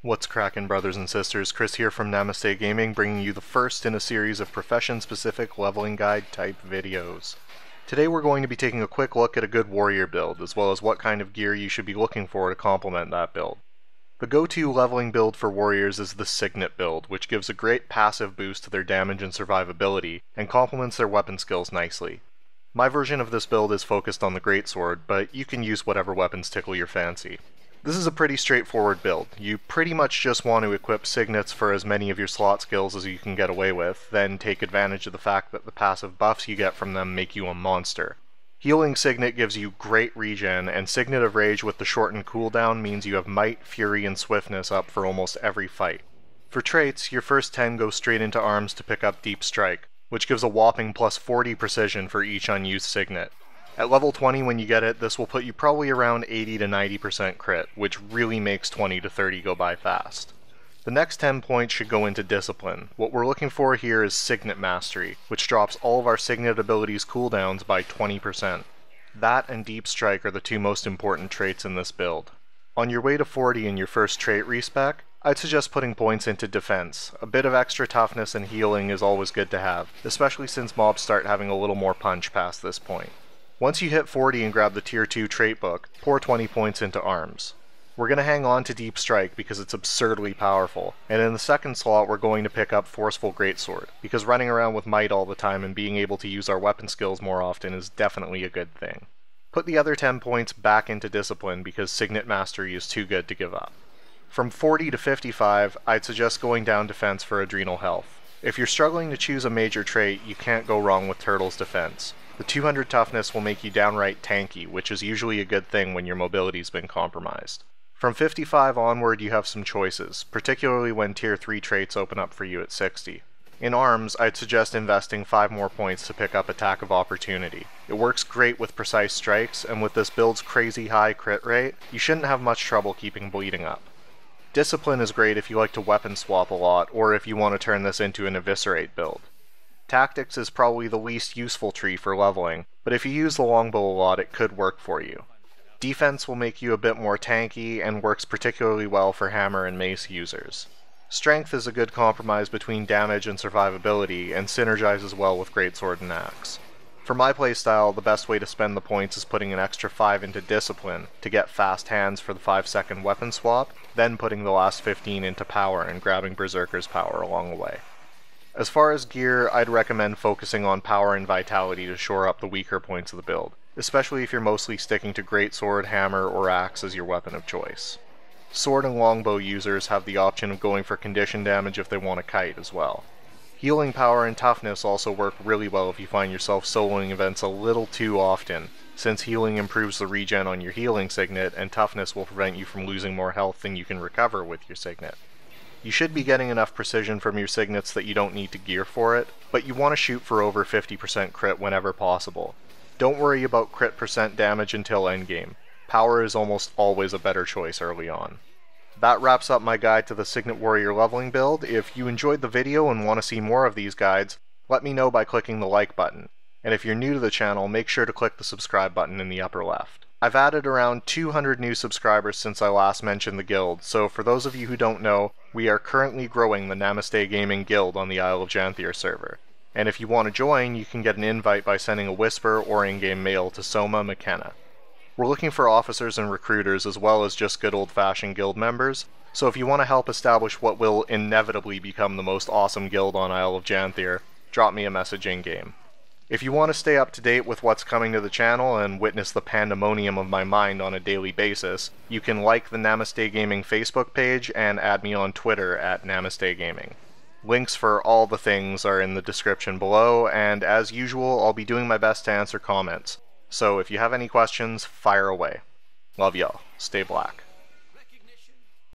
What's crackin', brothers and sisters? Chris here from Namaste Gaming, bringing you the first in a series of profession-specific leveling guide type videos. Today we're going to be taking a quick look at a good warrior build, as well as what kind of gear you should be looking for to complement that build. The go-to leveling build for warriors is the signet build, which gives a great passive boost to their damage and survivability, and complements their weapon skills nicely. My version of this build is focused on the greatsword, but you can use whatever weapons tickle your fancy. This is a pretty straightforward build. You pretty much just want to equip signets for as many of your slot skills as you can get away with, then take advantage of the fact that the passive buffs you get from them make you a monster. Healing Signet gives you great regen, and Signet of Rage with the shortened cooldown means you have Might, Fury, and Swiftness up for almost every fight. For traits, your first 10 go straight into arms to pick up Deep Strike, which gives a whopping plus 40 precision for each unused Signet. At level 20 when you get it, this will put you probably around 80 to 90% crit, which really makes 20 to 30 go by fast. The next 10 points should go into Discipline. What we're looking for here is Signet Mastery, which drops all of our Signet abilities cooldowns by 20%. That and Deep Strike are the two most important traits in this build. On your way to 40 in your first trait respec, I'd suggest putting points into Defense. A bit of extra toughness and healing is always good to have, especially since mobs start having a little more punch past this point. Once you hit 40 and grab the Tier 2 trait book, pour 20 points into Arms. We're going to hang on to Deep Strike because it's absurdly powerful, and in the second slot we're going to pick up Forceful Greatsword, because running around with Might all the time and being able to use our weapon skills more often is definitely a good thing. Put the other 10 points back into Discipline because Signet Mastery is too good to give up. From 40 to 55, I'd suggest going down Defense for Adrenal Health. If you're struggling to choose a major trait, you can't go wrong with Turtle's Defense. The 200 toughness will make you downright tanky, which is usually a good thing when your mobility's been compromised. From 55 onward you have some choices, particularly when Tier 3 traits open up for you at 60. In Arms, I'd suggest investing 5 more points to pick up Attack of Opportunity. It works great with precise strikes, and with this build's crazy high crit rate, you shouldn't have much trouble keeping bleeding up. Discipline is great if you like to weapon swap a lot, or if you want to turn this into an Eviscerate build. Tactics is probably the least useful tree for leveling, but if you use the longbow a lot it could work for you. Defense will make you a bit more tanky and works particularly well for hammer and mace users. Strength is a good compromise between damage and survivability and synergizes well with greatsword and axe. For my playstyle, the best way to spend the points is putting an extra 5 into Discipline to get fast hands for the 5-second weapon swap, then putting the last 15 into power and grabbing Berserker's power along the way. As far as gear, I'd recommend focusing on power and vitality to shore up the weaker points of the build, especially if you're mostly sticking to greatsword, hammer, or axe as your weapon of choice. Sword and longbow users have the option of going for condition damage if they want a kite as well. Healing power and toughness also work really well if you find yourself soloing events a little too often, since healing improves the regen on your healing signet and toughness will prevent you from losing more health than you can recover with your signet. You should be getting enough precision from your signets that you don't need to gear for it, but you want to shoot for over 50% crit whenever possible. Don't worry about crit percent damage until endgame. Power is almost always a better choice early on. That wraps up my guide to the Signet Warrior leveling build. If you enjoyed the video and want to see more of these guides, let me know by clicking the like button. And if you're new to the channel, make sure to click the subscribe button in the upper left. I've added around 200 new subscribers since I last mentioned the guild, so for those of you who don't know, we are currently growing the Namaste Gaming Guild on the Isle of Janthir server. And if you want to join, you can get an invite by sending a whisper or in-game mail to Soma, Mckenna. We're looking for officers and recruiters as well as just good old-fashioned guild members, so if you want to help establish what will inevitably become the most awesome guild on Isle of Janthir, drop me a message in-game. If you want to stay up to date with what's coming to the channel and witness the pandemonium of my mind on a daily basis, you can like the Namaste Gaming Facebook page and add me on Twitter at Namaste Gaming. Links for all the things are in the description below, and as usual, I'll be doing my best to answer comments. So if you have any questions, fire away. Love y'all. Stay black.